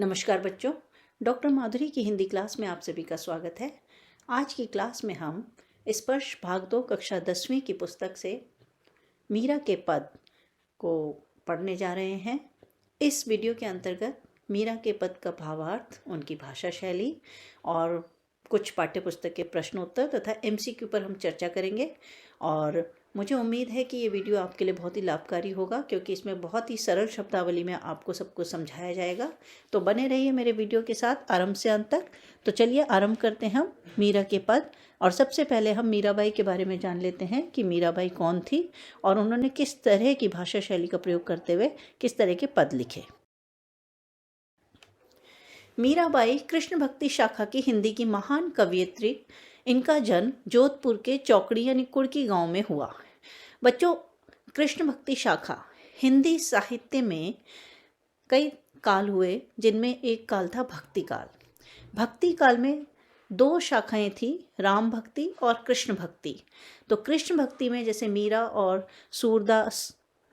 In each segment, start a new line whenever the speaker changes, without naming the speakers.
नमस्कार बच्चों, डॉक्टर माधुरी की हिंदी क्लास में आप सभी का स्वागत है। आज की क्लास में हम स्पर्श भाग 2 कक्षा 10वीं की पुस्तक से मीरा के पद को पढ़ने जा रहे हैं। इस वीडियो के अंतर्गत मीरा के पद का भावार्थ, उनकी भाषा शैली और कुछ पाठ्यपुस्तक के प्रश्नोत्तर तथा एमसीक्यू पर हम चर्चा करेंगे। और मुझे उम्मीद है कि ये वीडियो आपके लिए बहुत ही लाभकारी होगा, क्योंकि इसमें बहुत ही सरल शब्दावली में आपको सब कुछ समझाया जाएगा। तो बने रहिए मेरे वीडियो के साथ आरंभ से अंत तक। तो चलिए आरंभ करते हैं हम मीरा के पद। और सबसे पहले हम मीराबाई के बारे में जान लेते हैं कि मीराबाई कौन थी और उन्होंने किस तरह की भाषा शैली का प्रयोग करते हुए किस तरह के पद लिखे। मीराबाई कृष्ण भक्ति शाखा की हिंदी की महान कवयित्री। इनका जन्म जोधपुर के चौकड़ी यानी कुड़की गांव में हुआ। बच्चों, कृष्ण भक्ति शाखा हिंदी साहित्य में कई काल हुए, जिनमें एक काल था भक्ति काल। भक्ति काल में 2 शाखाएं थी, राम भक्ति और कृष्ण भक्ति। तो कृष्ण भक्ति में जैसे मीरा और सूरदास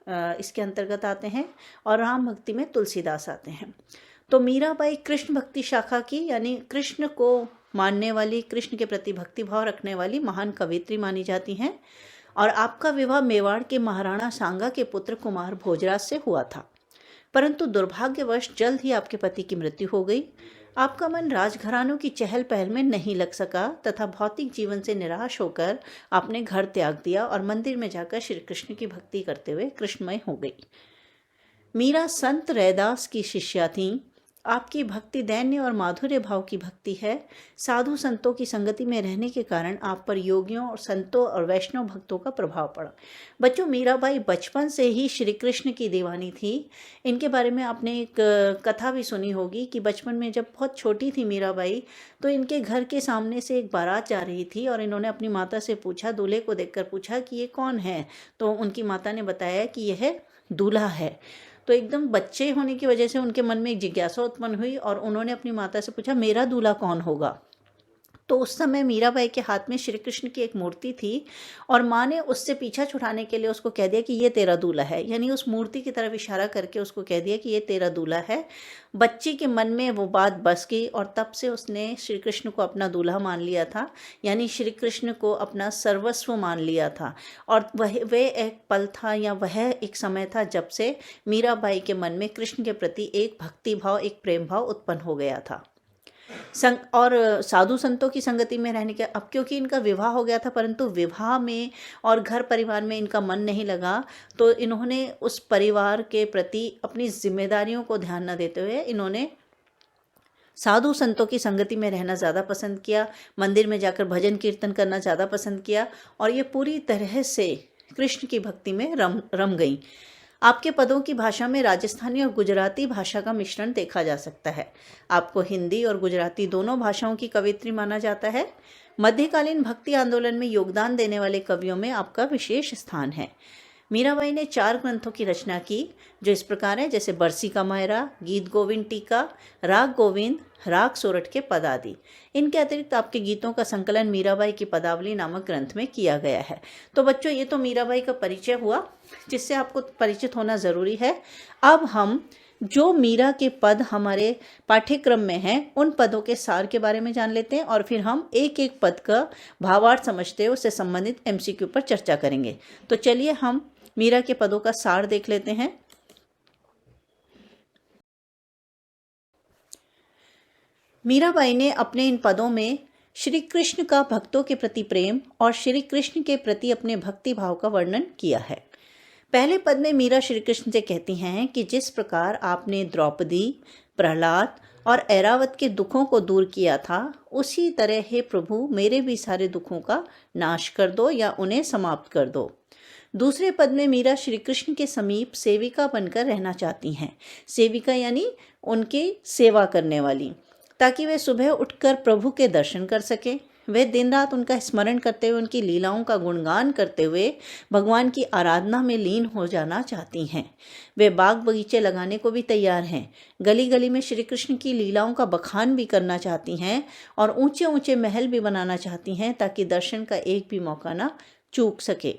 इसके अंतर्गत आते हैं, और राम भक्ति में तुलसीदास आते हैं। तो मीराबाई कृष्ण भक्ति शाखा की यानी कृष्ण को मानने वाली, कृष्ण के प्रति भक्ति भाव रखने वाली महान कवयित्री मानी जाती हैं। और आपका विवाह मेवाड़ के महाराणा सांगा के पुत्र कुमार भोजराज से हुआ था, परंतु दुर्भाग्यवश जल्द ही आपके पति की मृत्यु हो गई। आपका मन राजघरानों की चहल पहल में नहीं लग सका तथा भौतिक जीवन से निराश होकर आपने घर त्याग दिया और मंदिर में जाकर श्री कृष्ण की भक्ति करते हुए कृष्णमय हो गई। मीरा संत रैदास की शिष्या थीं। आपकी भक्ति दैन्य और माधुर्य भाव की भक्ति है। साधु संतों की संगति में रहने के कारण आप पर योगियों और संतों और वैष्णव भक्तों का प्रभाव पड़ा। बच्चों, मीराबाई बचपन से ही श्री कृष्ण की दीवानी थी। इनके बारे में आपने एक कथा भी सुनी होगी कि बचपन में जब बहुत छोटी थी मीराबाई, तो इनके घर के सामने से एक बारात जा रही थी और इन्होंने अपनी माता से पूछा, दूल्हे को देखकर पूछा कि ये कौन है। तो उनकी माता ने बताया कि यह दूल्हा है। तो एकदम बच्चे होने की वजह से उनके मन में एक जिज्ञासा उत्पन्न हुई और उन्होंने अपनी माता से पूछा, मेरा दूल्हा कौन होगा। तो उस समय मीराबाई के हाथ में श्री कृष्ण की एक मूर्ति थी और माँ ने उससे पीछा छुड़ाने के लिए उसको कह दिया कि ये तेरा दूल्हा है, यानी उस मूर्ति की तरफ इशारा करके उसको कह दिया कि ये तेरा दूल्हा है। बच्ची के मन में वो बात बस गई और तब से उसने श्री कृष्ण को अपना दूल्हा मान लिया था, यानी श्री कृष्ण को अपना सर्वस्व मान लिया था। और वह एक पल था या वह एक समय था जब से मीराबाई के मन में कृष्ण के प्रति एक भक्ति भाव, एक प्रेम भाव उत्पन्न हो गया था। और साधु संतों की संगति में रहने के, अब क्योंकि इनका विवाह हो गया था, परंतु विवाह में और घर परिवार में इनका मन नहीं लगा, तो इन्होंने उस परिवार के प्रति अपनी जिम्मेदारियों को ध्यान न देते हुए इन्होंने साधु संतों की संगति में रहना ज़्यादा पसंद किया, मंदिर में जाकर भजन कीर्तन करना ज़्यादा पसंद किया और ये पूरी तरह से कृष्ण की भक्ति में रम गई। आपके पदों की भाषा में राजस्थानी और गुजराती भाषा का मिश्रण देखा जा सकता है। आपको हिंदी और गुजराती दोनों भाषाओं की कवयित्री माना जाता है। मध्यकालीन भक्ति आंदोलन में योगदान देने वाले कवियों में आपका विशेष स्थान है। मीराबाई ने 4 ग्रंथों की रचना की, जो इस प्रकार है, जैसे बरसी का मायरा, गीत गोविंद टीका, राग गोविंद, राग सोरठ के पद आदि। इनके अतिरिक्त आपके गीतों का संकलन मीराबाई की पदावली नामक ग्रंथ में किया गया है। तो बच्चों, ये तो मीराबाई का परिचय हुआ, जिससे आपको परिचित होना ज़रूरी है। अब हम जो मीरा के पद हमारे पाठ्यक्रम में हैं, उन पदों के सार के बारे में जान लेते हैं और फिर हम एक एक पद का भावार्थ समझते हुए उससे संबंधित एमसीक्यू पर चर्चा करेंगे। तो चलिए हम मीरा के पदों का सार देख लेते हैं। मीराबाई ने अपने इन पदों में श्री कृष्ण का भक्तों के प्रति प्रेम और श्री कृष्ण के प्रति अपने भक्ति भाव का वर्णन किया है। पहले पद में मीरा श्री कृष्ण से कहती हैं कि जिस प्रकार आपने द्रौपदी, प्रहलाद और ऐरावत के दुखों को दूर किया था, उसी तरह हे प्रभु मेरे भी सारे दुखों का नाश कर दो या उन्हें समाप्त कर दो। दूसरे पद में मीरा श्री कृष्ण के समीप सेविका बनकर रहना चाहती हैं। सेविका यानी उनकी सेवा करने वाली, ताकि वे सुबह उठकर प्रभु के दर्शन कर सकें। वे दिन रात उनका स्मरण करते हुए, उनकी लीलाओं का गुणगान करते हुए भगवान की आराधना में लीन हो जाना चाहती हैं। वे बाग बगीचे लगाने को भी तैयार हैं, गली गली में श्री कृष्ण की लीलाओं का बखान भी करना चाहती हैं और ऊंचे ऊंचे महल भी बनाना चाहती हैं, ताकि दर्शन का एक भी मौका ना चूक सके।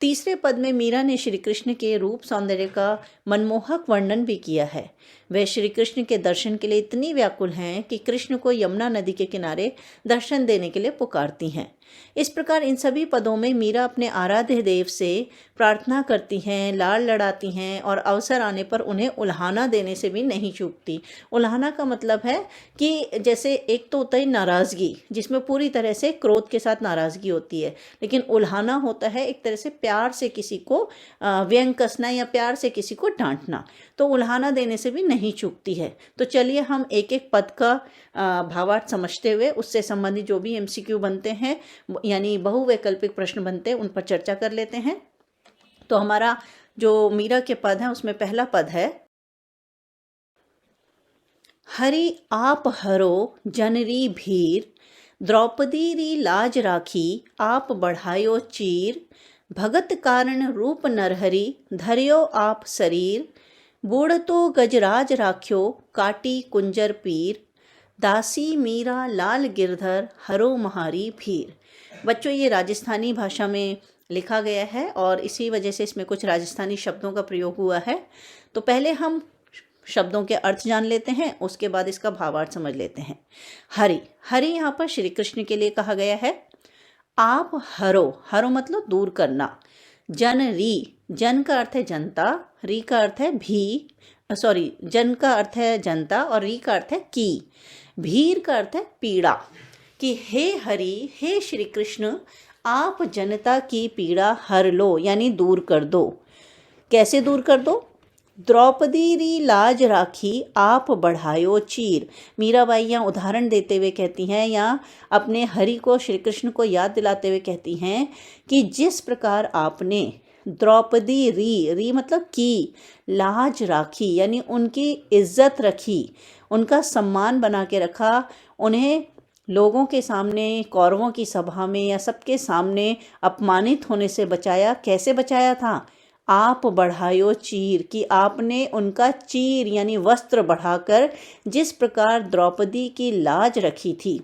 तीसरे पद में मीरा ने श्री कृष्ण के रूप सौंदर्य का मनमोहक वर्णन भी किया है। वे श्री कृष्ण के दर्शन के लिए इतनी व्याकुल हैं कि कृष्ण को यमुना नदी के किनारे दर्शन देने के लिए पुकारती हैं। इस प्रकार इन सभी पदों में मीरा अपने आराध्य देव से प्रार्थना करती हैं, लाड़ लड़ाती हैं और अवसर आने पर उन्हें उल्हाना देने से भी नहीं चूकती। उल्हाना का मतलब है कि जैसे एक तो होता है नाराज़गी, जिसमें पूरी तरह से क्रोध के साथ नाराज़गी होती है, लेकिन उल्हाना होता है एक तरह से प्यार से किसी को व्यंग कसना या प्यार से किसी को डांटना, तो उल्हाना देने से भी नहीं चूकती है। तो चलिए हम एक एक पद का भावार्थ समझते हुए उससे संबंधित जो भी MCQ बनते हैं यानी बहुवैकल्पिक प्रश्न बनते हैं उन पर चर्चा कर लेते हैं। तो हमारा जो मीरा के पद है उसमें पहला पद है, हरि आप हरो जनरी भीर, द्रौपदी री लाज राखी आप बढ़ायो चीर, भगत कारण रूप नरहरि धर्यो आप शरीर, बूढ़तो गजराज राख्यो काटी कुंजर पीर, दासी मीरा लाल गिरधर हरो महारी भीर। बच्चों ये राजस्थानी भाषा में लिखा गया है और इसी वजह से इसमें कुछ राजस्थानी शब्दों का प्रयोग हुआ है। तो पहले हम शब्दों के अर्थ जान लेते हैं, उसके बाद इसका भावार्थ समझ लेते हैं। हरि, हरि यहाँ पर श्री कृष्ण के लिए कहा गया है। आप हरो, हरो मतलब दूर करना। जन री, जन का अर्थ है जनता, री का अर्थ है भी, सॉरी जन का अर्थ है जनता और री का अर्थ है की, भीर का अर्थ है पीड़ा। कि हे हरि, हे श्री कृष्ण, आप जनता की पीड़ा हर लो यानी दूर कर दो। कैसे दूर कर दो? द्रौपदी री लाज राखी आप बढ़ायो चीर। मीराबाई यहाँ उदाहरण देते हुए कहती हैं या अपने हरि को, श्री कृष्ण को याद दिलाते हुए कहती हैं कि जिस प्रकार आपने द्रौपदी री मतलब की लाज राखी यानी उनकी इज्जत रखी, उनका सम्मान बना के रखा, उन्हें लोगों के सामने, कौरवों की सभा में या सबके सामने अपमानित होने से बचाया। कैसे बचाया था? आप बढ़ायो चीर, कि आपने उनका चीर यानी वस्त्र बढ़ाकर जिस प्रकार द्रौपदी की लाज रखी थी।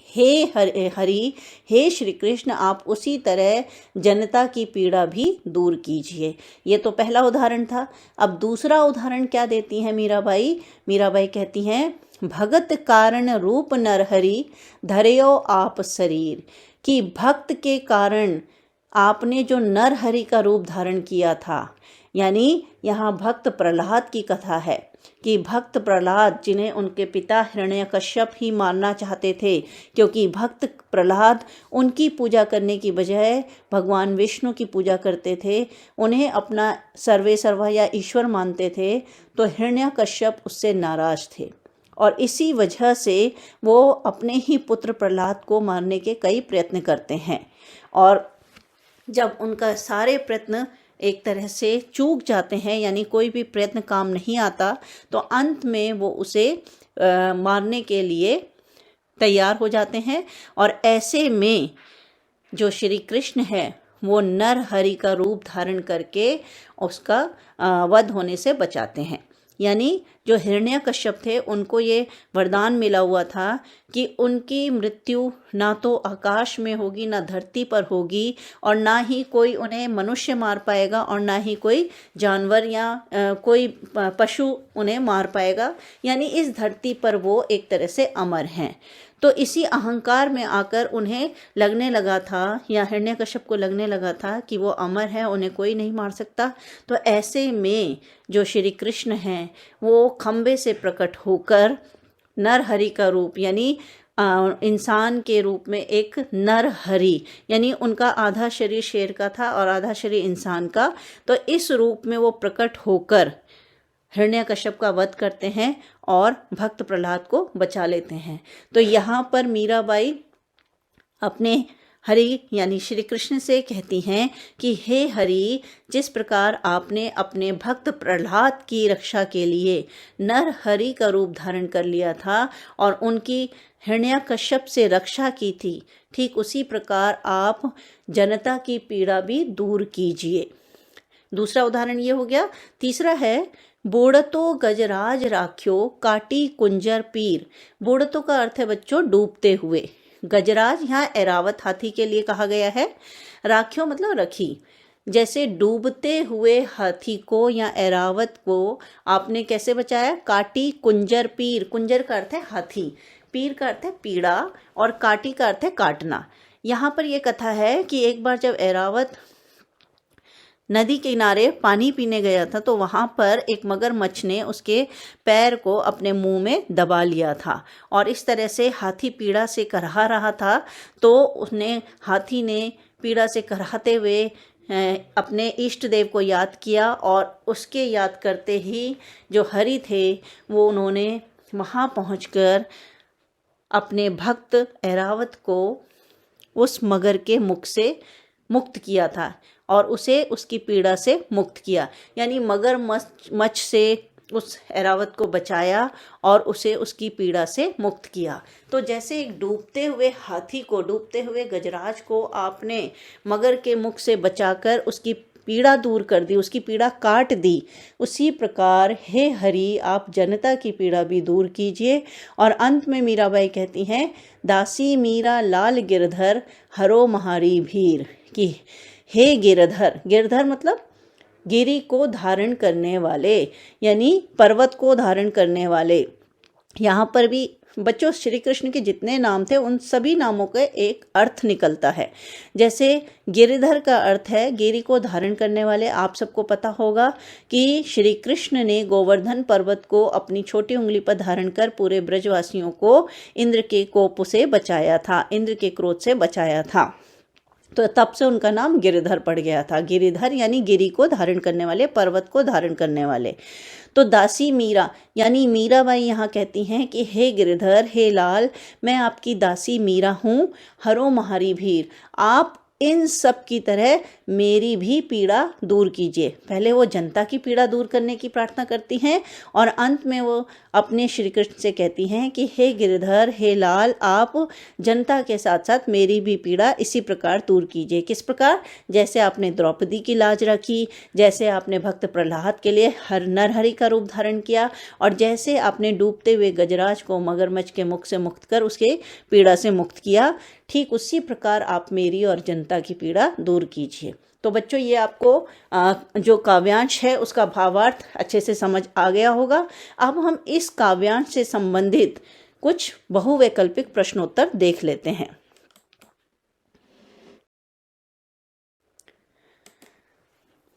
हे हरि, हे श्री कृष्ण, आप उसी तरह जनता की पीड़ा भी दूर कीजिए। ये तो पहला उदाहरण था। अब दूसरा उदाहरण क्या देती हैं मीराबाई? मीराबाई कहती हैं, भगत कारण रूप नरहरि धर्यो आप शरीर, कि भक्त के कारण आपने जो नरहरि का रूप धारण किया था। यानी यहाँ भक्त प्रहलाद की कथा है कि भक्त प्रहलाद, जिन्हें उनके पिता हिरण्यकश्यप ही मारना चाहते थे, क्योंकि भक्त प्रहलाद उनकी पूजा करने की बजाय भगवान विष्णु की पूजा करते थे, उन्हें अपना सर्वे सर्वा या ईश्वर मानते थे, तो हिरण्यकश्यप उससे नाराज थे और इसी वजह से वो अपने ही पुत्र प्रहलाद को मारने के कई प्रयत्न करते हैं। और जब उनका सारे प्रयत्न एक तरह से चूक जाते हैं, यानी कोई भी प्रयत्न काम नहीं आता, तो अंत में वो उसे मारने के लिए तैयार हो जाते हैं। और ऐसे में जो श्री कृष्ण है वो नरहरि का रूप धारण करके उसका वध होने से बचाते हैं। यानी जो हिरण्यकश्यप थे उनको ये वरदान मिला हुआ था कि उनकी मृत्यु ना तो आकाश में होगी, ना धरती पर होगी, और ना ही कोई उन्हें मनुष्य मार पाएगा और ना ही कोई जानवर या कोई पशु उन्हें मार पाएगा। यानी इस धरती पर वो एक तरह से अमर हैं। तो इसी अहंकार में आकर उन्हें लगने लगा था, या हिरण्यकश्यप को लगने लगा था कि वो अमर है, उन्हें कोई नहीं मार सकता। तो ऐसे में जो श्री कृष्ण हैं वो खंबे से प्रकट होकर नरहरि का रूप यानी इंसान के रूप में एक नरहरि, यानी उनका आधा शरीर शेर का था और आधा शरीर इंसान का, तो इस रूप में वो प्रकट होकर हिरण्यकश्यप का वध करते हैं और भक्त प्रहलाद को बचा लेते हैं। तो यहाँ पर मीराबाई अपने हरि यानी श्री कृष्ण से कहती हैं कि हे हरि, जिस प्रकार आपने अपने भक्त प्रहलाद की रक्षा के लिए नरहरि का रूप धारण कर लिया था और उनकी हिरण्यकश्यप से रक्षा की थी, ठीक उसी प्रकार आप जनता की पीड़ा भी दूर कीजिए। दूसरा उदाहरण ये हो गया। तीसरा है, बूढ़तो गजराज राख्यो काटी कुंजर पीर। बूढ़तो का अर्थ है बच्चों डूबते हुए। गजराज यहाँ ऐरावत हाथी के लिए कहा गया है। राख्यो मतलब रखी। जैसे डूबते हुए हाथी को या ऐरावत को आपने कैसे बचाया? काटी कुंजर पीर, कुंजर का अर्थ है हाथी, पीर का अर्थ है पीड़ा और काटी का अर्थ है काटना। यहाँ पर यह कथा है कि एक बार जब ऐरावत नदी के किनारे पानी पीने गया था तो वहाँ पर एक मगरमच्छ ने उसके पैर को अपने मुंह में दबा लिया था और इस तरह से हाथी पीड़ा से करहा रहा था। तो हाथी ने पीड़ा से करहाते हुए अपने इष्ट देव को याद किया और उसके याद करते ही जो हरि थे वो उन्होंने वहाँ पहुँचकर अपने भक्त ऐरावत को उस मगर के मुख से मुक्त किया था और उसे उसकी पीड़ा से मुक्त किया। यानी मगरमच्छ से उस ऐरावत को बचाया और उसे उसकी पीड़ा से मुक्त किया। तो जैसे एक डूबते हुए हाथी को, डूबते हुए गजराज को आपने मगर के मुख से बचाकर उसकी पीड़ा दूर कर दी, उसकी पीड़ा काट दी, उसी प्रकार हे हरि आप जनता की पीड़ा भी दूर कीजिए। और अंत में मीराबाई कहती हैं, दासी मीरा लाल गिरधर हरो महारी भीर, कि हे गिरधर, गिरधर मतलब गिरी को धारण करने वाले, यानी पर्वत को धारण करने वाले। यहाँ पर भी बच्चों श्री कृष्ण के जितने नाम थे उन सभी नामों का एक अर्थ निकलता है। जैसे गिरिधर का अर्थ है गिरी को धारण करने वाले। आप सबको पता होगा कि श्री कृष्ण ने गोवर्धन पर्वत को अपनी छोटी उंगली पर धारण कर पूरे ब्रजवासियों को इंद्र के कोप से बचाया था, इंद्र के क्रोध से बचाया था। तो तब से उनका नाम गिरिधर पड़ गया था। गिरिधर यानी गिरी को धारण करने वाले, पर्वत को धारण करने वाले। तो दासी मीरा यानी मीराबाई यहाँ कहती हैं कि हे गिरिधर, हे लाल, मैं आपकी दासी मीरा हूँ, हरो महारी भीर, आप इन सब की तरह मेरी भी पीड़ा दूर कीजिए। पहले वो जनता की पीड़ा दूर करने की प्रार्थना करती हैं और अंत में वो अपने श्री कृष्ण से कहती हैं कि हे गिरिधर, हे लाल, आप जनता के साथ साथ मेरी भी पीड़ा इसी प्रकार दूर कीजिए। किस प्रकार? जैसे आपने द्रौपदी की लाज रखी, जैसे आपने भक्त प्रहलाद के लिए नरहरि का रूप धारण किया और जैसे आपने डूबते हुए गजराज को मगरमच्छ के मुख से मुक्त कर उसके पीड़ा से मुक्त किया, ठीक उसी प्रकार आप मेरी और जनता की पीड़ा दूर कीजिए। तो बच्चों ये आपको जो काव्यांश है उसका भावार्थ अच्छे से समझ आ गया होगा। अब हम इस काव्यांश से संबंधित कुछ बहुवैकल्पिक प्रश्नोत्तर देख लेते हैं।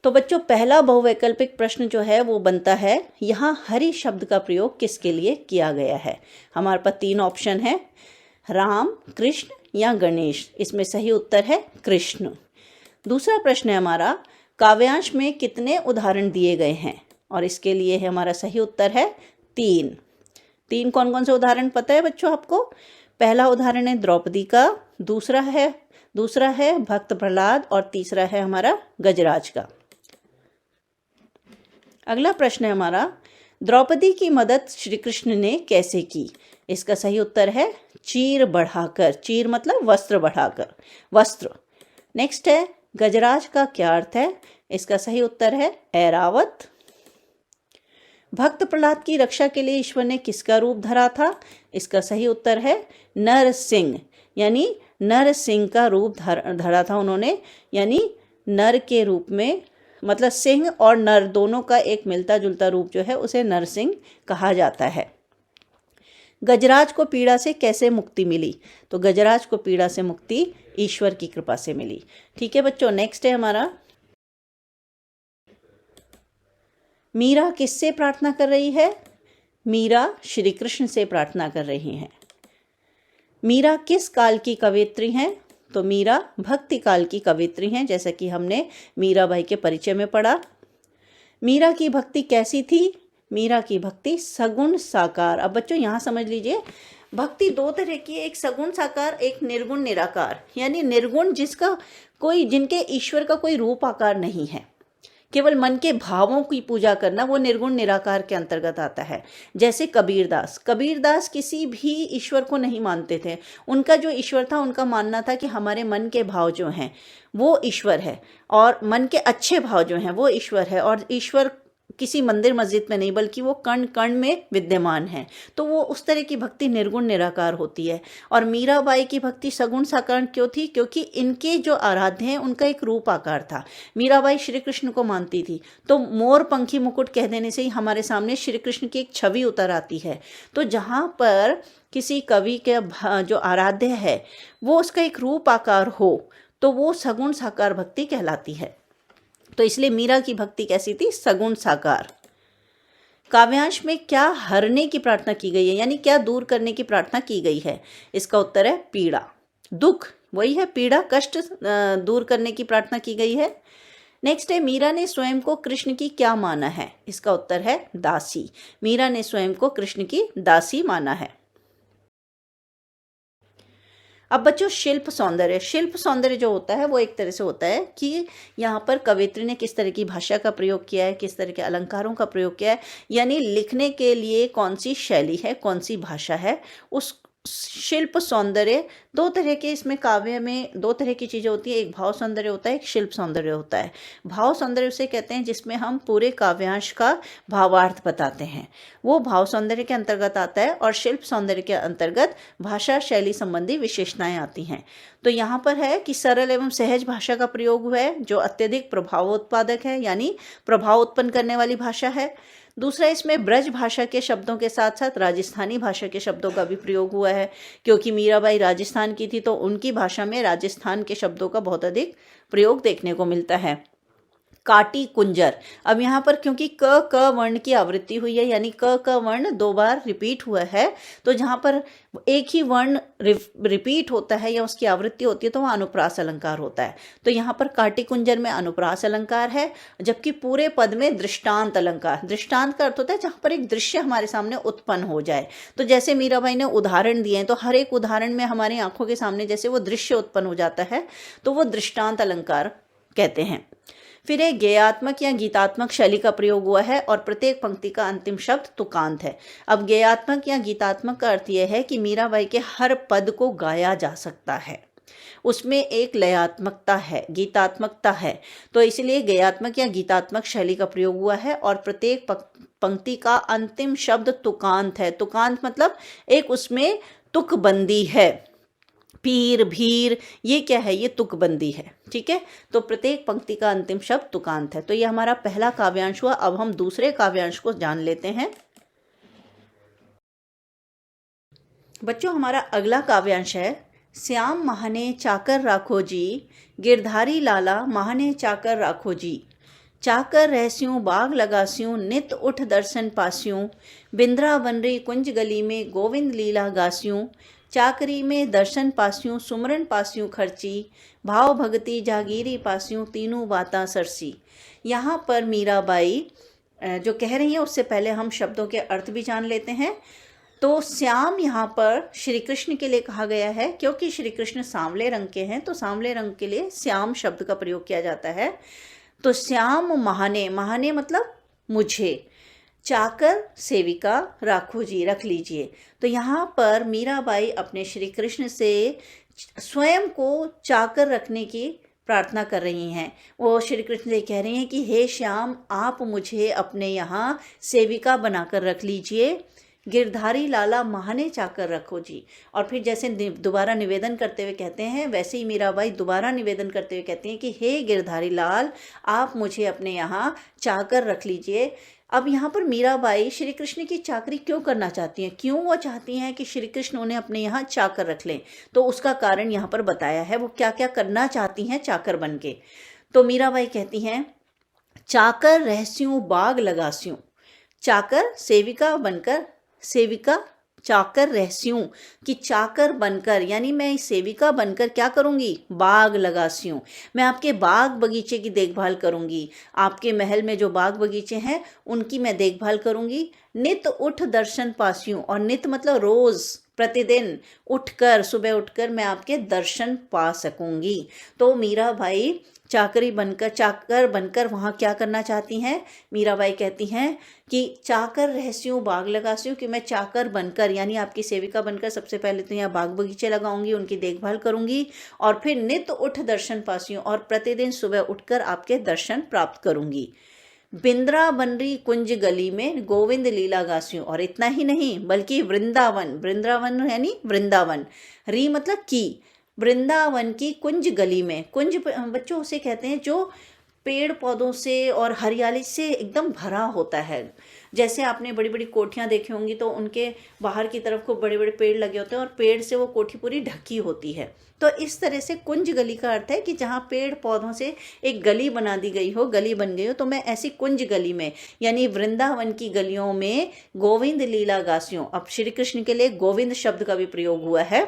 तो बच्चों पहला बहुवैकल्पिक प्रश्न जो है वो बनता है, यहाँ हरि शब्द का प्रयोग किसके लिए किया गया है? हमारे पास 3 ऑप्शन है, राम, कृष्ण या गणेश। इसमें सही उत्तर है कृष्ण। दूसरा प्रश्न है हमारा, काव्यांश में कितने उदाहरण दिए गए हैं? और इसके लिए है हमारा सही उत्तर है 3। 3 कौन कौन से उदाहरण पता है बच्चों आपको? पहला उदाहरण है द्रौपदी का, दूसरा है भक्त प्रहलाद और तीसरा है हमारा गजराज का। अगला प्रश्न है हमारा, द्रौपदी की मदद श्री कृष्ण ने कैसे की? इसका सही उत्तर है चीर बढ़ाकर। चीर मतलब वस्त्र बढ़ाकर, वस्त्र। नेक्स्ट है गजराज का क्या अर्थ है? इसका सही उत्तर है ऐरावत। भक्त प्रहलाद की रक्षा के लिए ईश्वर ने किसका रूप धरा था? इसका सही उत्तर है नरसिंह, यानी नरसिंह का रूप धरा था उन्होंने, यानी नर के रूप में, मतलब सिंह और नर दोनों का एक मिलता जुलता रूप जो है उसे नरसिंह कहा जाता है। गजराज को पीड़ा से कैसे मुक्ति मिली? तो गजराज को पीड़ा से मुक्ति ईश्वर की कृपा से मिली। ठीक है बच्चों, नेक्स्ट है हमारा, मीरा किससे प्रार्थना कर रही है? मीरा श्री कृष्ण से प्रार्थना कर रही हैं। मीरा किस काल की कवयित्री हैं? तो मीरा भक्ति काल की कवयित्री हैं, जैसा कि हमने मीराबाई के परिचय में पढ़ा। मीरा की भक्ति कैसी थी? मीरा की भक्ति सगुण साकार। अब बच्चों यहाँ समझ लीजिए, भक्ति 2 तरह की है, एक सगुण साकार, एक निर्गुण निराकार। यानी निर्गुण जिनके ईश्वर का कोई रूप आकार नहीं है, केवल मन के भावों की पूजा करना, वो निर्गुण निराकार के अंतर्गत आता है। जैसे कबीरदास किसी भी ईश्वर को नहीं मानते थे। उनका जो ईश्वर था, उनका मानना था कि हमारे मन के भाव जो हैं वो ईश्वर है और मन के अच्छे भाव जो हैं वो ईश्वर है, और ईश्वर किसी मंदिर मस्जिद में नहीं, बल्कि वो कण कण में विद्यमान है। तो वो उस तरह की भक्ति निर्गुण निराकार होती है। और मीराबाई की भक्ति सगुण साकार क्यों थी? क्योंकि इनके जो आराध्य हैं उनका एक रूप आकार था। मीराबाई श्री कृष्ण को मानती थी, तो मोर पंखी मुकुट कह देने से ही हमारे सामने श्री कृष्ण की एक छवि उतर आती है। तो जहाँ पर किसी कवि के जो आराध्य है वो उसका एक रूप आकार हो, तो वो सगुण साकार भक्ति कहलाती है। तो इसलिए मीरा की भक्ति कैसी थी? सगुण साकार। काव्यांश में क्या हरने की प्रार्थना की गई है, यानी क्या दूर करने की प्रार्थना की गई है? इसका उत्तर है पीड़ा, दुख, वही है पीड़ा, कष्ट दूर करने की प्रार्थना की गई है। नेक्स्ट है, मीरा ने स्वयं को कृष्ण की क्या माना है? इसका उत्तर है दासी। मीरा ने स्वयं को कृष्ण की दासी माना है। अब बच्चों, शिल्प सौंदर्य जो होता है वो एक तरह से होता है कि यहाँ पर कवियत्री ने किस तरह की भाषा का प्रयोग किया है, किस तरह के अलंकारों का प्रयोग किया है, यानी लिखने के लिए कौन सी शैली है, कौन सी भाषा है, उस शिल्प सौंदर्य। दो तरह के इसमें काव्य में दो तरह की चीज़ें होती है, एक भाव सौंदर्य होता है, एक शिल्प सौंदर्य होता है। भाव सौंदर्य उसे कहते हैं जिसमें हम पूरे काव्यांश का भावार्थ बताते हैं, वो भाव सौंदर्य के अंतर्गत आता है। और शिल्प सौंदर्य के अंतर्गत भाषा शैली संबंधी विशेषताएं आती हैं। तो यहाँ पर है कि सरल एवं सहज भाषा का प्रयोग हुआ है जो अत्यधिक प्रभावोत्पादक है, यानी प्रभाव उत्पन्न करने वाली भाषा है। दूसरा, इसमें ब्रज भाषा के शब्दों के साथ साथ राजस्थानी भाषा के शब्दों का भी प्रयोग हुआ है, क्योंकि मीराबाई राजस्थान की थी, तो उनकी भाषा में राजस्थान के शब्दों का बहुत अधिक प्रयोग देखने को मिलता है। काटी कुंजर, अब यहाँ पर क्योंकि क वर्ण की आवृत्ति हुई है, यानी क वर्ण 2 बार रिपीट हुआ है, तो जहाँ पर एक ही वर्ण रिपीट होता है या उसकी आवृत्ति होती है तो वह अनुप्रास अलंकार होता है। तो यहाँ पर काटी कुंजर में अनुप्रास अलंकार है, जबकि पूरे पद में दृष्टांत अलंकार। दृष्टांत का अर्थ होता है जहाँ पर एक दृश्य हमारे सामने उत्पन्न हो जाए। तो जैसे मीराबाई ने उदाहरण दिए हैं, तो हर एक उदाहरण में हमारी आंखों के सामने जैसे वो दृश्य उत्पन्न हो जाता है, तो वो दृष्टांत अलंकार कहते हैं। फिर एक गेयात्मक या गीतात्मक शैली का प्रयोग हुआ है और प्रत्येक पंक्ति का अंतिम शब्द तुकांत है। अब गेयात्मक या गीतात्मक का अर्थ यह है कि मीराबाई के हर पद को गाया जा सकता है, उसमें एक लयात्मकता है, गीतात्मकता है। तो इसलिए गेयात्मक या गीतात्मक शैली का प्रयोग हुआ है और प्रत्येक पंक्ति का अंतिम शब्द तुकांत है। तुकांत मतलब एक उसमें तुकबंदी है। पीर, भीर, ये क्या है? ये तुकबंदी है। ठीक है, तो प्रत्येक पंक्ति का अंतिम शब्द तुकांत है। तो ये हमारा पहला काव्यांश हुआ। अब हम दूसरे काव्यांश को जान लेते हैं। बच्चों, हमारा अगला काव्यांश है, श्याम महाने चाकर राखो जी, गिरधारी लाला महाने चाकर राखो जी। चाकर रहस्यूं बाग लगास्यूं, नित उठ दर्शन पास्यूं, बिंद्रा बनरी कुंज गली में गोविंद लीला गास्यूं। चाकरी में दर्शन पास्यूं, सुमरन पास्यूं खर्ची, भाव भगती जागीरी पास्यूं, तीनों बातां सरसी। यहाँ पर मीराबाई जो कह रही हैं उससे पहले हम शब्दों के अर्थ भी जान लेते हैं। तो श्याम यहाँ पर श्री कृष्ण के लिए कहा गया है, क्योंकि श्री कृष्ण सांवले रंग के हैं, तो सांवले रंग के लिए श्याम शब्द का प्रयोग किया जाता है। तो श्याम महाने, महाने मतलब मुझे, चाकर सेविका राखो जी, रख लीजिए। तो यहाँ पर मीराबाई अपने श्री कृष्ण से स्वयं को चाकर रखने की प्रार्थना कर रही हैं। वो श्री कृष्ण से कह रही हैं कि हे श्याम, आप मुझे अपने यहाँ सेविका बनाकर रख लीजिए, गिरधारी लाला महाने चाकर रखो जी। और फिर जैसे दोबारा निवेदन करते हुए कहते हैं, वैसे ही मीराबाई दोबारा निवेदन करते हुए कहती हैं कि हे गिरधारी लाल, आप मुझे अपने यहाँ चाकर रख लीजिए। अब यहाँ पर मीराबाई श्री कृष्ण की चाकरी क्यों करना चाहती हैं? क्यों वो चाहती हैं कि श्री कृष्ण उन्हें अपने यहाँ चाकर रख लें? तो उसका कारण यहाँ पर बताया है, वो क्या क्या करना चाहती हैं चाकर बन के। तो मीराबाई कहती हैं, चाकर रहस्यूं बाग लगास्यूं। चाकर सेविका बनकर, सेविका चाकर रहस्यूं, कि चाकर बनकर, यानी मैं सेविका बनकर क्या करूंगी? बाग लगास्यूं, मैं आपके बाग बगीचे की देखभाल करूंगी। आपके महल में जो बाग बगीचे हैं उनकी मैं देखभाल करूंगी। नित उठ दर्शन पास्यूं, और नित मतलब रोज, प्रतिदिन उठकर, सुबह उठकर मैं आपके दर्शन पा सकूंगी। तो मीराबाई चाकर बनकर वहाँ क्या करना चाहती हैं? मीराबाई कहती हैं कि चाकर रहस्यूं बाग लगास्यूं, कि मैं चाकर बनकर, यानी आपकी सेविका बनकर सबसे पहले तो यहाँ बाग बगीचे लगाऊंगी, उनकी देखभाल करूंगी, और फिर नित उठ दर्शन पास्यूं, और प्रतिदिन सुबह उठकर आपके दर्शन प्राप्त करूंगी। बिंद्रावनरी कुंज गली में गोविंद लीला गास्यूं। और इतना ही नहीं बल्कि वृंदावन, वृंदावन यानी वृंदावन, री मतलब की, वृंदावन की कुंज गली में, कुंज बच्चों उसे कहते हैं जो पेड़ पौधों से और हरियाली से एकदम भरा होता है। जैसे आपने बड़ी बड़ी कोठियाँ देखी होंगी तो उनके बाहर की तरफ को बड़े बड़े पेड़ लगे होते हैं और पेड़ से वो कोठी पूरी ढकी होती है। तो इस तरह से कुंज गली का अर्थ है कि जहाँ पेड़ पौधों से एक गली बना दी गई हो, गली बन गई हो। तो मैं ऐसी कुंज गली में यानी वृंदावन की गलियों में गोविंद लीला गास्यों। अब श्री कृष्ण के लिए गोविंद शब्द का भी प्रयोग हुआ है,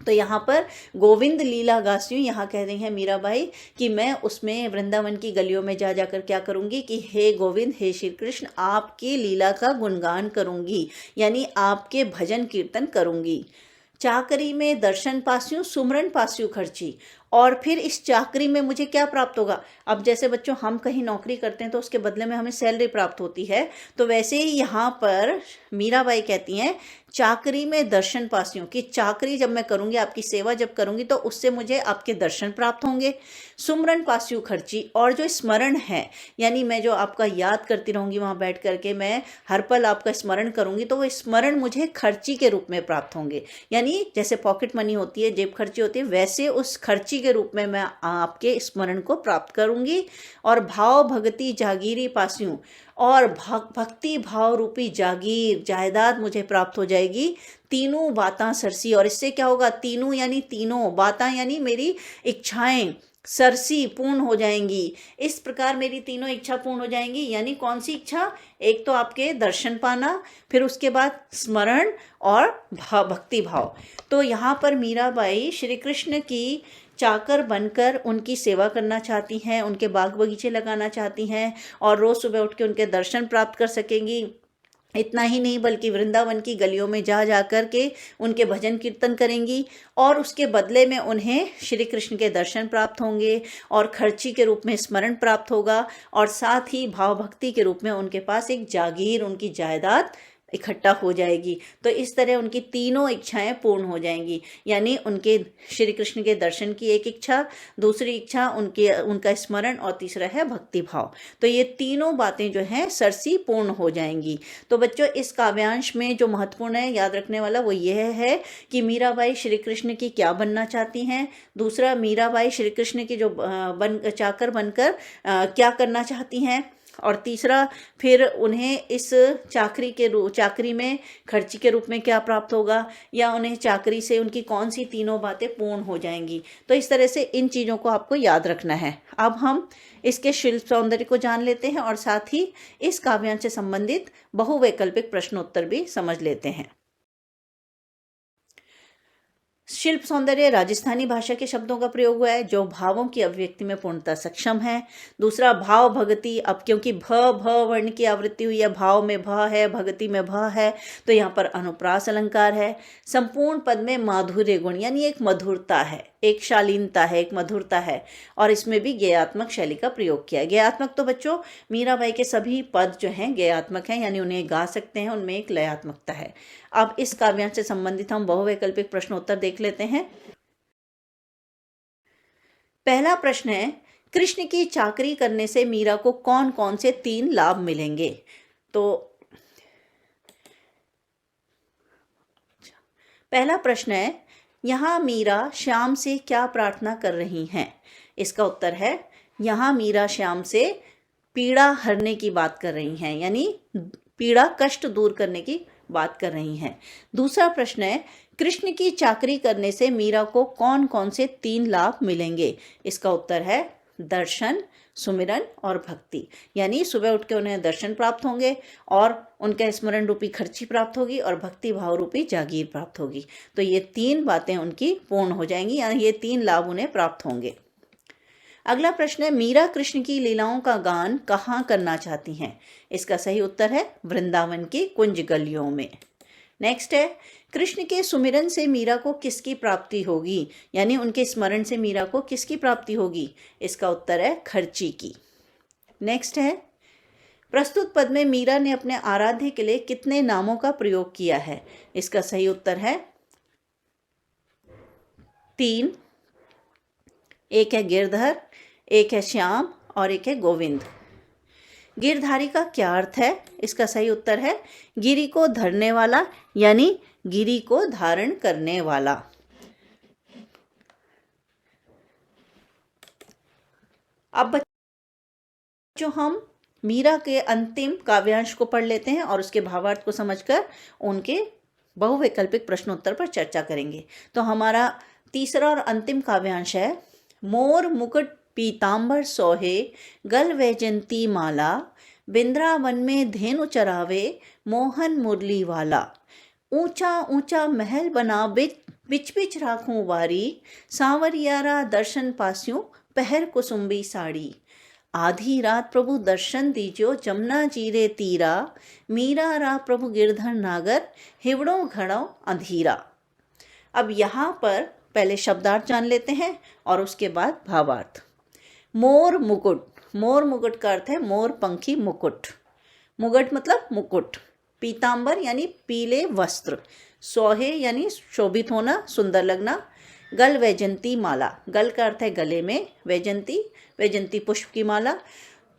तो यहाँ पर गोविंद लीला गास्यूं, यहाँ कह रही हैं मीराबाई कि मैं उसमें वृंदावन की गलियों में जा जाकर क्या करूँगी कि हे गोविंद, हे श्री कृष्ण, आपकी लीला का गुणगान करूँगी, यानी आपके भजन कीर्तन करूँगी। चाकरी में दर्शन पास्यूं सुमरन पास्यू खर्ची। और फिर इस चाकरी में मुझे क्या प्राप्त होगा? अब जैसे बच्चों हम कहीं नौकरी करते हैं तो उसके बदले में हमें सैलरी प्राप्त होती है, तो वैसे ही यहाँ पर मीराबाई कहती हैं चाकरी में दर्शन पास्यूं, कि चाकरी जब मैं करूँगी, आपकी सेवा जब करूँगी तो उससे मुझे आपके दर्शन प्राप्त होंगे। सुमरन पास्यू खर्ची, और जो स्मरण है यानी मैं जो आपका याद करती रहूँगी वहाँ बैठ करके, मैं हर पल आपका स्मरण करूँगी, तो वो स्मरण मुझे खर्ची के रूप में प्राप्त होंगे। यानी जैसे पॉकेट मनी होती है, जेब खर्ची होती है, वैसे उस खर्ची के रूप में मैं आपके स्मरण को प्राप्त करूँगी। और भाव भगति जागीरी पास्यूं, और भक्ति भाव रूपी जागीर जायदाद मुझे प्राप्त हो जाएगी। तीनों बातां सरसी, और इससे क्या होगा? तीनों यानी तीनों, बातां यानी मेरी इच्छाएं, सरसी पूर्ण हो जाएंगी। इस प्रकार मेरी तीनों इच्छा पूर्ण हो जाएंगी। यानी कौन सी इच्छा? एक तो आपके दर्शन पाना, फिर उसके बाद स्मरण और भक्ति भाव। तो यहाँ पर मीराबाई श्री कृष्ण की चाकर बनकर उनकी सेवा करना चाहती हैं, उनके बाग बगीचे लगाना चाहती हैं और रोज़ सुबह उठ के उनके दर्शन प्राप्त कर सकेंगी। इतना ही नहीं बल्कि वृंदावन की गलियों में जा जा कर के उनके भजन कीर्तन करेंगी, और उसके बदले में उन्हें श्री कृष्ण के दर्शन प्राप्त होंगे और खर्ची के रूप में स्मरण प्राप्त होगा, और साथ ही भाव भक्ति के रूप में उनके पास एक जागीर, उनकी जायदाद इकट्ठा हो जाएगी। तो इस तरह उनकी तीनों इच्छाएं पूर्ण हो जाएंगी। यानी उनके श्री कृष्ण के दर्शन की एक इच्छा, दूसरी इच्छा उनका स्मरण, और तीसरा है भक्ति भाव। तो ये तीनों बातें जो हैं सरसी पूर्ण हो जाएंगी। तो बच्चों इस काव्यांश में जो महत्वपूर्ण है याद रखने वाला वो यह है कि मीराबाई श्री कृष्ण की क्या बनना चाहती हैं, दूसरा मीराबाई श्री कृष्ण की जो चाकर बनकर क्या करना चाहती हैं, और तीसरा फिर उन्हें इस चाकरी में खर्ची के रूप में क्या प्राप्त होगा, या उन्हें चाकरी से उनकी कौन सी तीनों बातें पूर्ण हो जाएंगी। तो इस तरह से इन चीज़ों को आपको याद रखना है। अब हम इसके शिल्प सौंदर्य को जान लेते हैं और साथ ही इस काव्यांश से संबंधित बहुवैकल्पिक प्रश्नोत्तर भी समझ लेते हैं। शिल्प सौंदर्य राजस्थानी भाषा के शब्दों का प्रयोग हुआ है जो भावों की अभिव्यक्ति में पूर्णतः सक्षम है। दूसरा भाव भगति, अब क्योंकि भ वर्ण की आवृत्ति हुई है, भाव में भ है, भगति में भ है, तो यहाँ पर अनुप्रास अलंकार है। संपूर्ण पद में माधुर्य गुण यानी एक मधुरता है, एक शालीनता है, एक मधुरता है, और इसमें भी गेयात्मक शैली का प्रयोग किया है। गेयात्मक तो बच्चों मीराबाई के सभी पद जो हैं गेयात्मक हैं, यानी उन्हें गा सकते हैं, उनमें एक लयात्मकता है। अब इस काव्यांश से संबंधित हम बहुवैकल्पिक प्रश्नोत्तर देख लेते हैं। पहला प्रश्न है, कृष्ण की चाकरी करने से मीरा को कौन कौन से 3 लाभ मिलेंगे? तो पहला प्रश्न है, यहाँ मीरा श्याम से क्या प्रार्थना कर रही हैं? इसका उत्तर है, यहाँ मीरा श्याम से पीड़ा हरने की बात कर रही हैं, यानी पीड़ा कष्ट दूर करने की बात कर रही हैं। दूसरा प्रश्न है, कृष्ण की चाकरी करने से मीरा को कौन कौन से 3 लाभ मिलेंगे? इसका उत्तर है दर्शन, सुमिरन और भक्ति, यानी सुबह उठ के उन्हें दर्शन प्राप्त होंगे और उनके स्मरण रूपी खर्ची प्राप्त होगी और भक्ति भाव रूपी जागीर प्राप्त होगी। तो ये 3 बातें उनकी पूर्ण हो जाएंगी, यानी ये 3 लाभ उन्हें प्राप्त होंगे। अगला प्रश्न है, मीरा कृष्ण की लीलाओं का गान कहाँ करना चाहती हैं? इसका सही उत्तर है वृंदावन की कुंज गलियों में। नेक्स्ट है, कृष्ण के सुमिरन से मीरा को किसकी प्राप्ति होगी, यानी उनके स्मरण से मीरा को किसकी प्राप्ति होगी? इसका उत्तर है खर्ची की। नेक्स्ट है, प्रस्तुत पद में मीरा ने अपने आराध्य के लिए कितने नामों का प्रयोग किया है? इसका सही उत्तर है 3। एक है गिरधर, एक है श्याम और एक है गोविंद। गिरधारी का क्या अर्थ है? इसका सही उत्तर है गिरी को धरने वाला, यानी गिरी को धारण करने वाला। अब बच्चों हम मीरा के अंतिम काव्यांश को पढ़ लेते हैं और उसके भावार्थ को समझकर उनके बहुवैकल्पिक प्रश्नोत्तर पर चर्चा करेंगे। तो हमारा तीसरा और अंतिम काव्यांश है, मोर मुकुट पीतांबर सोहे, गल वैजंती माला, बिंद्रावन में धेनु चरावे, मोहन मुरली वाला। ऊंचा ऊंचा महल बना बिच बिच राखूं वारी, सांवरियारा दर्शन पास्यूं पहर कुसुम्बी साड़ी। आधी रात प्रभु दर्शन दीजो जमुना जीरे तीरा, मीरा रा प्रभु गिरधर नागर, हिवड़ों घड़ों अंधीरा। अब यहाँ पर पहले शब्दार्थ जान लेते हैं और उसके बाद भावार्थ। मोर मुकुट, मोर मुकुट का अर्थ है मोर पंखी मुकुट, मुकुट मतलब मुकुट। पीतांबर यानी पीले वस्त्र, सोहे यानी शोभित होना, सुंदर लगना। गल वैजंती माला, गल का अर्थ है गले में, वैजंती वैजंती पुष्प की माला।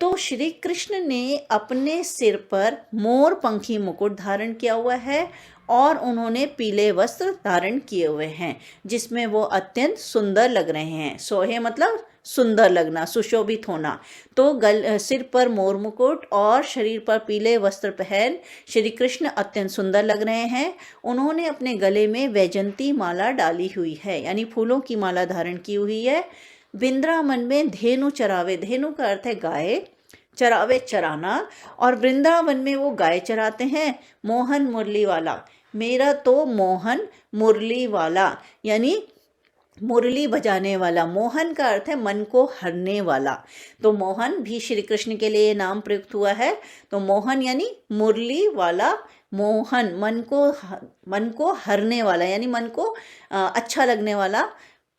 तो श्री कृष्ण ने अपने सिर पर मोर पंखी मुकुट धारण किया हुआ है और उन्होंने पीले वस्त्र धारण किए हुए हैं जिसमें वो अत्यंत सुंदर लग रहे हैं। सोहे मतलब सुंदर लगना, सुशोभित होना। तो सिर पर मोर मुकुट और शरीर पर पीले वस्त्र पहन श्री कृष्ण अत्यंत सुंदर लग रहे हैं। उन्होंने अपने गले में वैजंती माला डाली हुई है, यानी फूलों की माला धारण की हुई है। वृंदावन में धेनु चरावे, धेनु का अर्थ है गाय, चरावे चराना, और वृंदावन में वो गाय चराते हैं। मोहन मुरली वाला, मेरा तो मोहन मुरली वाला यानी मुरली बजाने वाला। मोहन का अर्थ है मन को हरने वाला, तो मोहन भी श्री कृष्ण के लिए नाम प्रयुक्त हुआ है। तो मोहन यानी मुरली वाला, मोहन मन को हरने वाला यानी मन को अच्छा लगने वाला,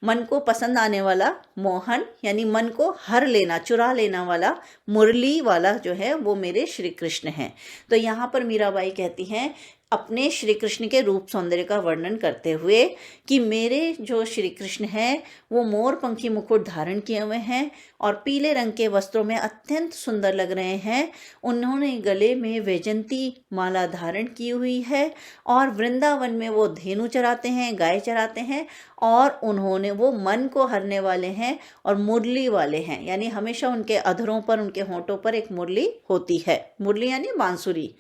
मन को पसंद आने वाला। मोहन यानी मन को हर लेना, चुरा लेना वाला। मुरली वाला जो है वो मेरे श्री कृष्ण हैं। तो यहाँ पर मीराबाई कहती हैं अपने श्री कृष्ण के रूप सौंदर्य का वर्णन करते हुए कि मेरे जो श्री कृष्ण हैं वो मोर पंखी मुकुट धारण किए हुए हैं और पीले रंग के वस्त्रों में अत्यंत सुंदर लग रहे हैं। उन्होंने गले में वैजंती माला धारण की हुई है और वृंदावन में वो धेनु चराते हैं, गाय चराते हैं, और उन्होंने वो मन को हरने वाले हैं और मुरली वाले हैं, यानी हमेशा उनके अधरों पर, उनके होंठों पर एक मुरली होती है। मुरली यानी बांसुरी।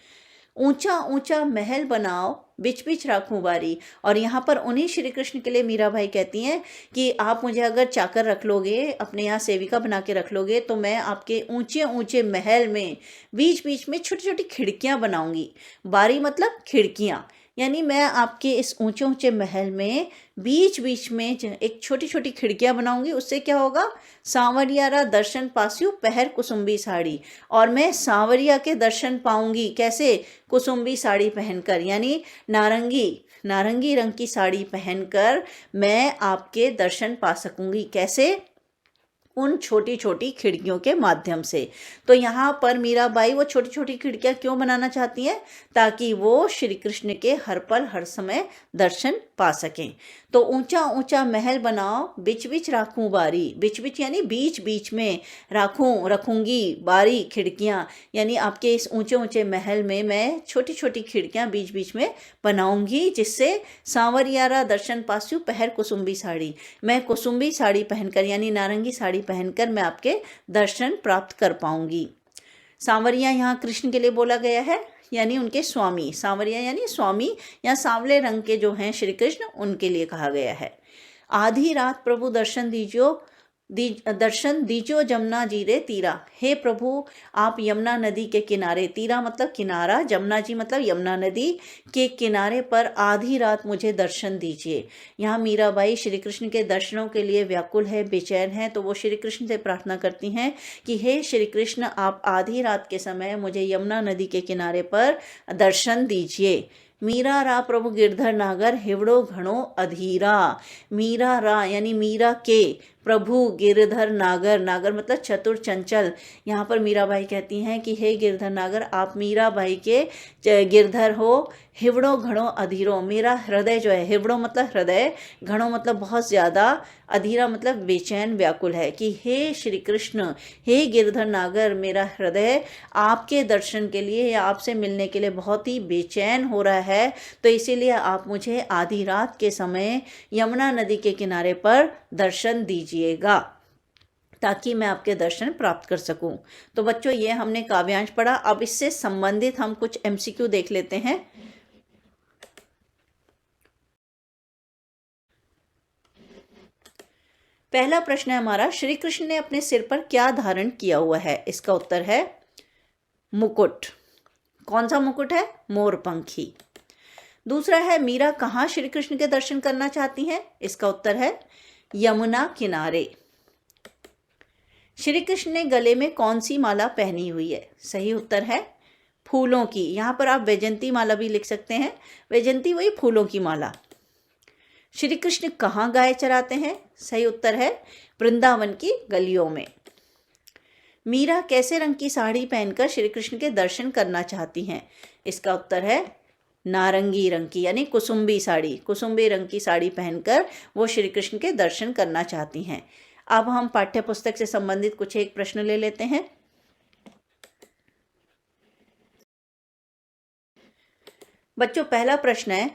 ऊंचा ऊंचा महल बनाओ बिच बिच राखूं बारी, और यहाँ पर उन्हीं श्री कृष्ण के लिए मीराबाई कहती हैं कि आप मुझे अगर चाकर रख लोगे, अपने यहाँ सेविका बना के रख लोगे, तो मैं आपके ऊंचे ऊंचे महल में बीच बीच में छोटी छोटी खिड़कियाँ बनाऊंगी। बारी मतलब खिड़कियाँ, यानी मैं आपके इस ऊंचे ऊंचे महल में बीच बीच में एक छोटी छोटी खिड़कियां बनाऊंगी। उससे क्या होगा, सांवरियारा दर्शन पास्यू पहर कुसुम्बी साड़ी, और मैं सांवरिया के दर्शन पाऊंगी। कैसे? कुसुम्बी साड़ी पहनकर, यानी नारंगी रंग की साड़ी पहनकर मैं आपके दर्शन पा सकूंगी। कैसे? उन छोटी छोटी खिड़कियों के माध्यम से। तो यहाँ पर मीराबाई वो छोटी छोटी खिड़कियाँ क्यों बनाना चाहती हैं? ताकि वो श्री कृष्ण के हर पल हर समय दर्शन पा सकें। तो ऊंचा ऊंचा महल बनाओ बिच बिच राखूं बारी, बिच बिच यानी बीच बीच में, रखूंगी बारी खिड़कियाँ, यानी आपके इस ऊंचे ऊंचे महल में मैं छोटी छोटी खिड़कियाँ बीच बीच में बनाऊंगी, जिससे सांवरियारा दर्शन पास्यू पहर कुसुम्बी साड़ी, मैं कुसुम्बी साड़ी पहनकर यानी नारंगी साड़ी पहनकर मैं आपके दर्शन प्राप्त कर पाऊंगी। सांवरिया यहाँ कृष्ण के लिए बोला गया है, यानी उनके स्वामी। सांवरिया यानी स्वामी या सांवले रंग के जो हैं श्री कृष्ण, उनके लिए कहा गया है। आधी रात प्रभु दर्शन दीजो जमुना जीरे तीरा, हे प्रभु आप यमुना नदी के किनारे, तीरा मतलब किनारा, जमुना जी मतलब यमुना नदी के किनारे पर आधी रात मुझे दर्शन दीजिए। यहाँ मीराबाई श्री कृष्ण के दर्शनों के लिए व्याकुल है, बेचैन है, तो वो श्री कृष्ण से प्रार्थना करती हैं कि हे श्री कृष्ण आप आधी रात के समय मुझे यमुना नदी के किनारे पर दर्शन दीजिए। मीरा रा प्रभु गिरधर नागर हिवड़ो घणो अधीरा, मीरा रा यानी मीरा के प्रभु गिरधर नागर, नागर मतलब चतुर चंचल। यहाँ पर मीराबाई कहती हैं कि हे गिरधर नागर, आप मीराबाई के गिरधर हो। हिवड़ो घड़ो अधीरो, मेरा हृदय जो है, हिवड़ो मतलब हृदय, घड़ो मतलब बहुत ज़्यादा, अधीरा मतलब बेचैन व्याकुल है। कि हे श्री कृष्ण, हे गिरधर नागर, मेरा हृदय आपके दर्शन के लिए या आपसे मिलने के लिए बहुत ही बेचैन हो रहा है। तो इसीलिए आप मुझे आधी रात के समय यमुना नदी के किनारे पर दर्शन दीजिएगा, ताकि मैं आपके दर्शन प्राप्त कर सकूं। तो बच्चों, ये हमने काव्यांश पढ़ा। अब इससे संबंधित हम कुछ एमसीक्यू देख लेते हैं। पहला प्रश्न है हमारा, श्री कृष्ण ने अपने सिर पर क्या धारण किया हुआ है? इसका उत्तर है मुकुट। कौन सा मुकुट है? मोरपंखी। दूसरा है, मीरा कहाँ श्री कृष्ण के दर्शन करना चाहती हैं? इसका उत्तर है यमुना किनारे। श्री कृष्ण ने गले में कौन सी माला पहनी हुई है? सही उत्तर है फूलों की। यहाँ पर आप वैजंती माला भी लिख सकते हैं, वैजंती वही फूलों की माला। श्री कृष्ण कहाँ गाय चराते हैं? सही उत्तर है वृंदावन की गलियों में। मीरा कैसे रंग की साड़ी पहनकर श्री कृष्ण के दर्शन करना चाहती हैं? इसका उत्तर है नारंगी रंग की, यानी कुसुम्बी साड़ी, कुसुम्बी रंग की साड़ी पहनकर वो श्री कृष्ण के दर्शन करना चाहती हैं। अब हम पाठ्य पुस्तक से संबंधित कुछ एक प्रश्न ले लेते हैं। बच्चों, पहला प्रश्न है,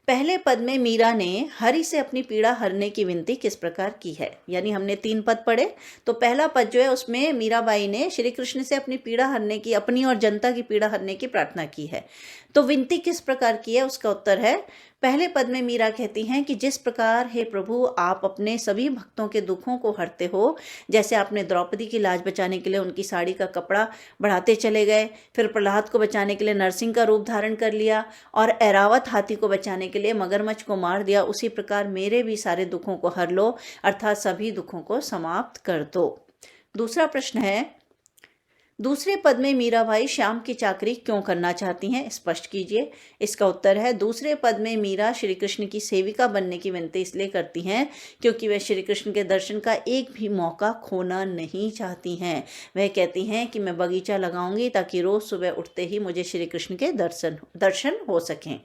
पहले पद में मीरा ने हरि से अपनी पीड़ा हरने की विनती किस प्रकार की है? यानी हमने 3 पद पढ़े, तो पहला पद जो है उसमें मीराबाई ने श्री कृष्ण से अपनी पीड़ा हरने की, अपनी और जनता की पीड़ा हरने की प्रार्थना की है। तो विनती किस प्रकार की है? उसका उत्तर है, पहले पद में मीरा कहती हैं कि जिस प्रकार हे प्रभु आप अपने सभी भक्तों के दुखों को हरते हो, जैसे आपने द्रौपदी की लाज बचाने के लिए उनकी साड़ी का कपड़ा बढ़ाते चले गए, फिर प्रहलाद को बचाने के लिए नरसिंह का रूप धारण कर लिया, और ऐरावत हाथी को बचाने के लिए मगरमच्छ को मार दिया, उसी प्रकार मेरे भी सारे दुखों को हर लो, अर्थात सभी दुखों को समाप्त कर दो। दूसरा प्रश्न है, दूसरे पद में मीराबाई श्याम की चाकरी क्यों करना चाहती हैं? स्पष्ट कीजिए। इसका उत्तर है, दूसरे पद में मीरा श्री कृष्ण की सेविका बनने की विनती इसलिए करती हैं क्योंकि वह श्री कृष्ण के दर्शन का एक भी मौका खोना नहीं चाहती हैं। वह कहती हैं कि मैं बगीचा लगाऊंगी ताकि रोज सुबह उठते ही मुझे श्री कृष्ण के दर्शन हो सकें।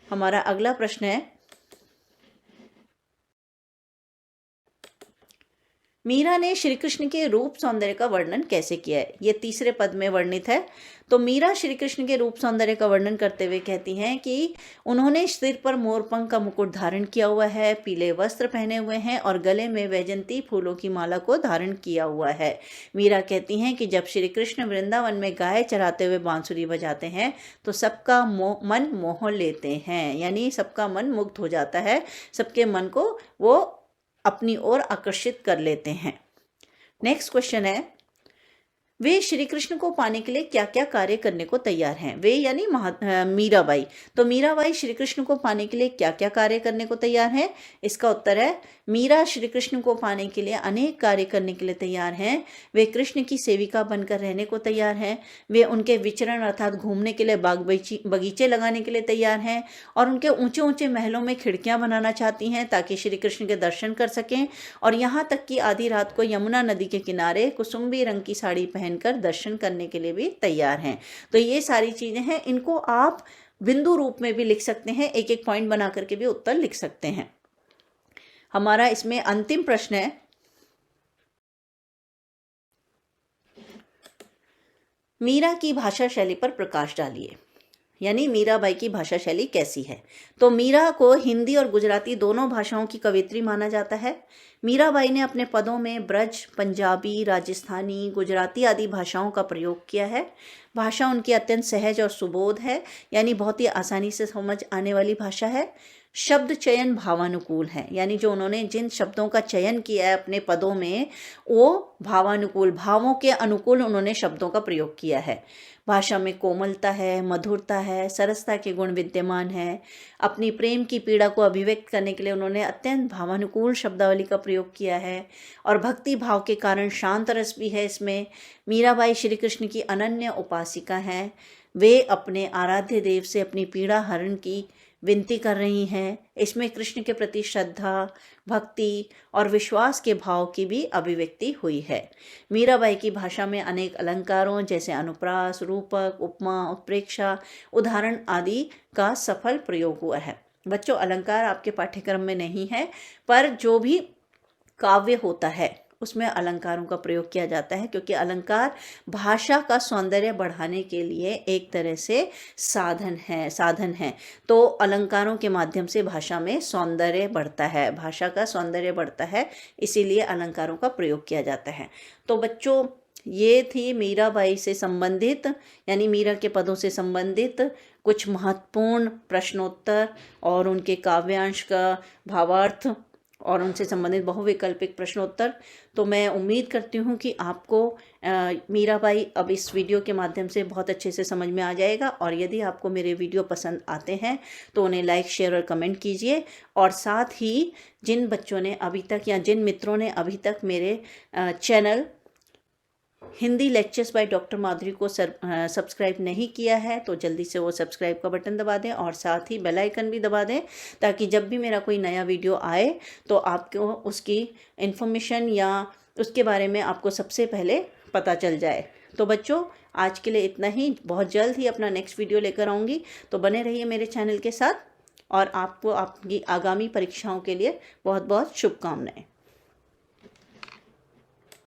हमारा अगला प्रश्न है, मीरा ने श्री कृष्ण के रूप सौंदर्य का वर्णन कैसे किया है? ये तीसरे पद में वर्णित है। तो मीरा श्री कृष्ण के रूप सौंदर्य का वर्णन करते हुए कहती हैं कि उन्होंने सिर पर मोरपंख का मुकुट धारण किया हुआ है, पीले वस्त्र पहने हुए हैं और गले में वैजंती फूलों की माला को धारण किया हुआ है। मीरा कहती हैं कि जब श्री कृष्ण वृंदावन में गाय चराते हुए बांसुरी बजाते हैं तो सबका मन मोह लेते हैं, यानी सबका मन मुग्ध हो जाता है, सबके मन को वो अपनी ओर आकर्षित कर लेते हैं। नेक्स्ट क्वेश्चन है, वे श्री कृष्ण को पाने के लिए क्या क्या कार्य करने को तैयार हैं? वे यानी मीराबाई। तो मीराबाई श्री कृष्ण को पाने के लिए क्या क्या कार्य करने को तैयार हैं? इसका उत्तर है, मीरा श्री कृष्ण को पाने के लिए अनेक कार्य करने के लिए तैयार हैं। वे कृष्ण की सेविका बनकर रहने को तैयार हैं, वे उनके विचरण अर्थात घूमने के लिए बाग बगीचे लगाने के लिए तैयार हैं, और उनके ऊंचे ऊंचे महलों में खिड़कियां बनाना चाहती हैं ताकि श्री कृष्ण के दर्शन कर सकें, और यहाँ तक कि आधी रात को यमुना नदी के किनारे कुसुम्बी रंग की साड़ी पहनकर दर्शन करने के लिए भी तैयार हैं। तो ये सारी चीजें हैं, इनको आप बिंदु रूप में भी लिख सकते हैं, एक एक पॉइंट बना करके भी उत्तर लिख सकते हैं। हमारा इसमें अंतिम प्रश्न है, मीरा की भाषा शैली पर प्रकाश डालिए। यानी मीराबाई की भाषा शैली कैसी है? तो मीरा को हिंदी और गुजराती दोनों भाषाओं की कवयित्री माना जाता है। मीराबाई ने अपने पदों में ब्रज, पंजाबी, राजस्थानी, गुजराती आदि भाषाओं का प्रयोग किया है। भाषा उनकी अत्यंत सहज और सुबोध है, यानी बहुत ही आसानी से समझ आने वाली भाषा है। शब्द चयन भावानुकूल है, यानी जो उन्होंने जिन शब्दों का चयन किया है अपने पदों में, वो भावानुकूल, भावों के अनुकूल उन्होंने शब्दों का प्रयोग किया है। भाषा में कोमलता है, मधुरता है, सरसता के गुण विद्यमान है। अपनी प्रेम की पीड़ा को अभिव्यक्त करने के लिए उन्होंने अत्यंत भावानुकूल शब्दावली का प्रयोग किया है, और भक्ति भाव के कारण शांत रस भी है इसमें। मीराबाई श्री कृष्ण की अनन्य उपासिका हैं। वे अपने आराध्य देव से अपनी पीड़ा हरण की विनती कर रही हैं। इसमें कृष्ण के प्रति श्रद्धा, भक्ति और विश्वास के भाव की भी अभिव्यक्ति हुई है। मीराबाई की भाषा में अनेक अलंकारों जैसे अनुप्रास, रूपक, उपमा, उत्प्रेक्षा, उदाहरण आदि का सफल प्रयोग हुआ है। बच्चों, अलंकार आपके पाठ्यक्रम में नहीं है, पर जो भी काव्य होता है उसमें अलंकारों का प्रयोग किया जाता है, क्योंकि अलंकार भाषा का सौंदर्य बढ़ाने के लिए एक तरह से साधन है। तो अलंकारों के माध्यम से भाषा में सौंदर्य बढ़ता है, भाषा का सौंदर्य बढ़ता है, इसीलिए अलंकारों का प्रयोग किया जाता है। तो बच्चों, ये थी मीराबाई से संबंधित, यानी मीरा के पदों से संबंधित कुछ महत्वपूर्ण प्रश्नोत्तर और उनके काव्यांश का भावार्थ और उनसे संबंधित बहुविकल्पिक प्रश्नोत्तर। तो मैं उम्मीद करती हूँ कि आपको मीराबाई अब इस वीडियो के माध्यम से बहुत अच्छे से समझ में आ जाएगा। और यदि आपको मेरे वीडियो पसंद आते हैं तो उन्हें लाइक, शेयर और कमेंट कीजिए। और साथ ही जिन बच्चों ने अभी तक या जिन मित्रों ने अभी तक मेरे channel Hindi lectures by doctor Madhuri को सब्सक्राइब नहीं किया है तो जल्दी से वो सब्सक्राइब का बटन दबा दें और साथ ही बेल आइकन भी दबा दें, ताकि जब भी मेरा कोई नया वीडियो आए तो आपको उसकी इन्फॉर्मेशन या उसके बारे में आपको सबसे पहले पता चल जाए। तो बच्चों, आज के लिए इतना ही। बहुत जल्द ही अपना नेक्स्ट वीडियो लेकर आऊँगी, तो बने रहिए मेरे चैनल के साथ। और आपको आपकी आगामी परीक्षाओं के लिए बहुत बहुत शुभकामनाएं।